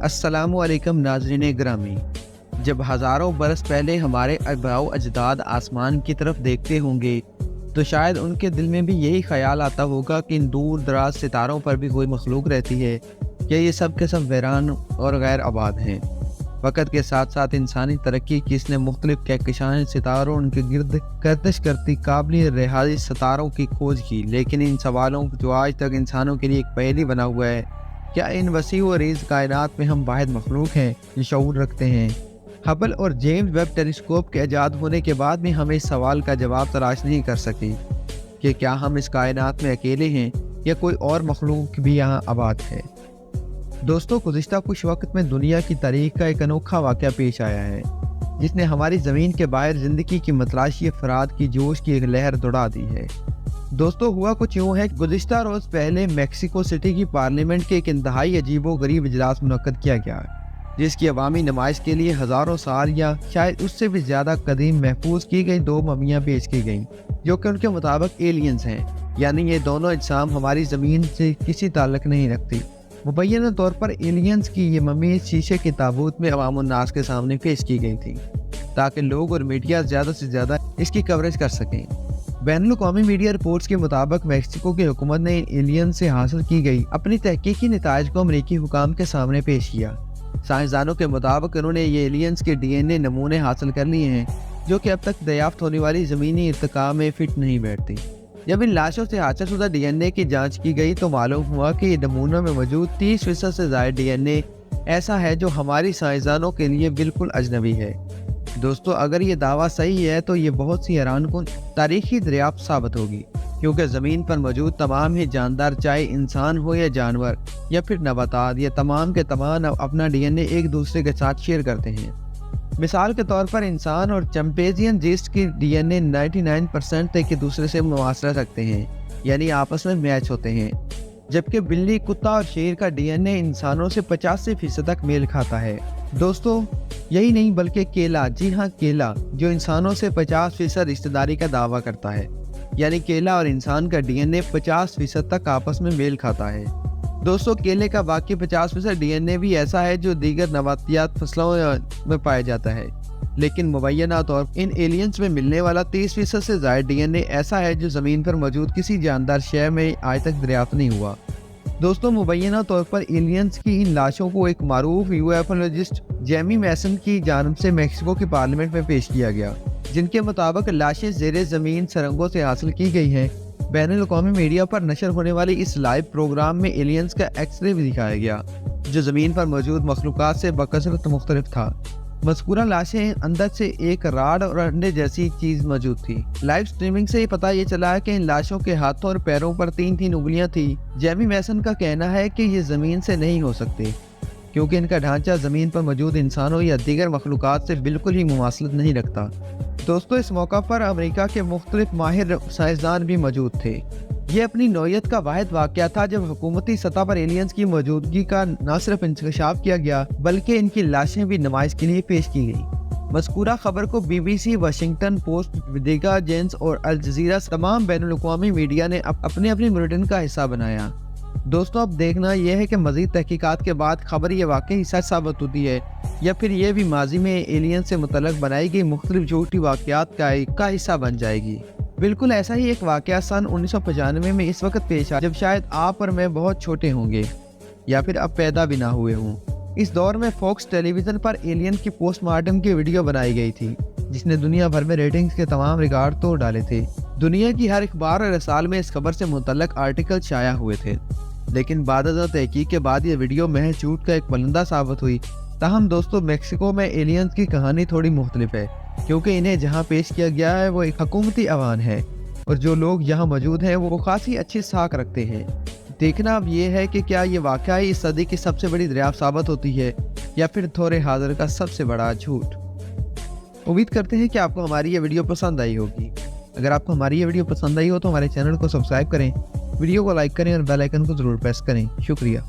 अस्सलामु अलैकुम नाज़रीन ग्रामी। जब हज़ारों बरस पहले हमारे आबाओ अजदाद आसमान की तरफ देखते होंगे तो शायद उनके दिल में भी यही ख्याल आता होगा कि इन दूर दराज सितारों पर भी कोई मखलूक रहती है, क्या ये सब के सब वीरान और गैर आबाद हैं। वक़्त के साथ साथ इंसानी तरक्की की इसने मुख्तलिफ कहकशान सितारों उनके गिर्द गर्दिश करती काबिल रिहाई सितारों की खोज की, लेकिन इन सवालों जो आज तक इंसानों के लिए एक पहेली बना हुआ है, क्या इन वसी व रीज़ कायनात में हम वाहिद मखलूक हैं जो शऊर रखते हैं। हबल और जेम्स वेब टेलीस्कोप के ईजाद होने के बाद भी हम इस सवाल का जवाब तलाश नहीं कर सके कि क्या हम इस कायनात में अकेले हैं या कोई और मखलूक भी यहाँ आबाद है। दोस्तों, गुज़िश्ता कुछ वक्त में दुनिया की तारीख का एक अनोखा वाक़या पेश आया है जिसने हमारी ज़मीन के बाहर ज़िंदगी की मतलाशी अफराद की जोश की एक लहर दौड़ा दी है। दोस्तों, हुआ कुछ यूँ है, गुज़िश्ता रोज़ पहले मैक्सिको सिटी की पार्लियामेंट के एक इंतहाई अजीबो गरीब इजलास मुनक्कद किया गया, जिसकी अवामी नुमाइश के लिए हज़ारों साल या शायद उससे भी ज़्यादा कदीम महफूज की गई दो ममियाँ पेश की गईं, जो कि उनके मुताबिक एलियंस हैं, यानी ये दोनों अजसाम हमारी ज़मीन से किसी ताल्लुक़ नहीं रखती। मुबैना तौर पर एलियंस की ये मम्मी शीशे के ताबूत में अवामुन्नास के सामने पेश की गई थी ताकि लोग और मीडिया ज़्यादा से ज़्यादा इसकी कवरेज कर सकें। बैनुल-अक़वामी मीडिया रिपोर्ट्स के मुताबिक मैक्सिको की हुकूमत ने इन एलियन से हासिल की गई अपनी तहकीकी नताइज को अमरीकी हुकाम के सामने पेश किया। साइंसदानों के मुताबिक उन्होंने ये एलियंस के DNA नमूने हासिल कर लिए हैं जो कि अब तक दरियाफ्त होने वाली ज़मीनी इर्तिका में फिट नहीं बैठती। जब इन लाशों से हासिल शुदा DNA की जांच की गई तो मालूम हुआ कि ये नमूनों में मौजूद 30% से ज़ायद DNA ऐसा है जो हमारी साइंसदानों के लिए बिल्कुल अजनबी है। दोस्तों, अगर ये दावा सही है तो ये बहुत सी हैरानकुन तारीखी दरियाफ्त साबित होगी, क्योंकि ज़मीन पर मौजूद तमाम ही जानदार, चाहे इंसान हो या जानवर या फिर नबातात, या तमाम के तमाम अपना DNA एक दूसरे के साथ शेयर करते हैं। मिसाल के तौर पर इंसान और चैंपेजियन जीस्ट की DNA 99% तक एक दूसरे से मुमासला रखते हैं, यानी आपस में मैच होते हैं, जबकि बिल्ली, कुत्ता और शेर का DNA इंसानों से 85% तक मेल खाता है। दोस्तों, यही नहीं बल्कि केला, जी हाँ केला, जो इंसानों से 50% रिश्तेदारी का दावा करता है, यानी केला और इंसान का DNA 50% तक आपस में मेल खाता है। दोस्तों, केले का बाकी 50% DNA भी ऐसा है जो दीगर नबातियात फसलों में पाया जाता है, लेकिन मुबैना तौर पर इन एलियंस में मिलने वाला 30% से ज़ायद DNA ऐसा है जो ज़मीन पर मौजूद किसी जानदार शय में आज तक दरियाफ्त नहीं हुआ। दोस्तों, मुबैना तौर पर एलियंस की इन लाशों को एक मारूफ यूएफोलॉजिस्ट जेमी मैसन की जानिब से मैक्सिको की पार्लियामेंट में पेश किया गया, जिनके मुताबिक लाशें ज़ेरे ज़मीन सुरंगों से हासिल की गई हैं। बैनुल-अक़वामी मीडिया पर नशर होने वाली इस लाइव प्रोग्राम में एलियंस का एक्सरे भी दिखाया गया, जो ज़मीन पर मौजूद मखलूक़ात से बकसरत मुख्तलिफ था। मज़कूरा लाशें अंदर से एक राड और अंडे जैसी चीज़ मौजूद थी। लाइव स्ट्रीमिंग से पता ये चला है कि इन लाशों के हाथों और पैरों पर 3-3 उंगलियां थी। जेमी मैसन का कहना है कि ये ज़मीन से नहीं हो सकते, क्योंकि इनका ढांचा ज़मीन पर मौजूद इंसानों या दीगर मखलूक़ात से बिल्कुल ही मुमासलत नहीं रखता। दोस्तों, इस मौका पर अमेरिका के मुख्तलिफ माहिर साइंसदान भी मौजूद थे। ये अपनी नौयत का वाहिद वाक़या था जब हुकूमती सतह पर एलियंस की मौजूदगी का न सिर्फ इंकशाफ किया गया, बल्कि इनकी लाशें भी नुमाइश के लिए पेश की गई। मज़कूरा खबर को BBC, वाशिंगटन पोस्ट, द जेन्स और अल जज़ीरा तमाम बैनुल-अक़वामी मीडिया ने अपने अपने बुलेटिन का हिस्सा बनाया। दोस्तों, अब देखना यह है कि मज़ीद तहकीकात के बाद खबर ये वाकई सच साबित होती है या फिर ये भी माजी में एलियन से मुतल्लक़ बनाई गई मुख्तलिफ झूठी वाक़यात का हिस्सा बन जाएगी। बिल्कुल ऐसा ही एक वाक़या सन 1995 में इस वक्त पेश आया, जब शायद आप और मैं बहुत छोटे होंगे या फिर अब पैदा भी ना हुए हों। इस दौर में फॉक्स टेलीविज़न पर एलियन की पोस्टमार्टम की वीडियो बनाई गई थी, जिसने दुनिया भर में रेटिंग्स के तमाम रिकॉर्ड तोड़ डाले थे। दुनिया की हर अखबार और रसाल में इस खबर से मुतल्लक़ आर्टिकल शाया हुए थे, लेकिन बाद तहकीक के बाद ये वीडियो महज झूठ का एक बलंदा साबित हुई। ताहम दोस्तों, मैक्सिको में एलियंस की कहानी थोड़ी मुख्तलिफ है, क्योंकि इन्हें जहाँ पेश किया गया है वो एक हुकूमती अवान है और जो लोग यहाँ मौजूद हैं वो खासी अच्छी साख रखते हैं। देखना अब ये है कि क्या ये वाकई इस सदी की सबसे बड़ी दरियाफ्त साबित होती है या फिर थोड़े हाजिर का सबसे बड़ा झूठ। उम्मीद करते हैं कि आपको हमारी ये वीडियो पसंद आई होगी। अगर आपको हमारी ये वीडियो पसंद आई हो तो हमारे चैनल को सब्सक्राइब करें, वीडियो को लाइक करें और बेल आइकन को ज़रूर प्रेस करें। शुक्रिया।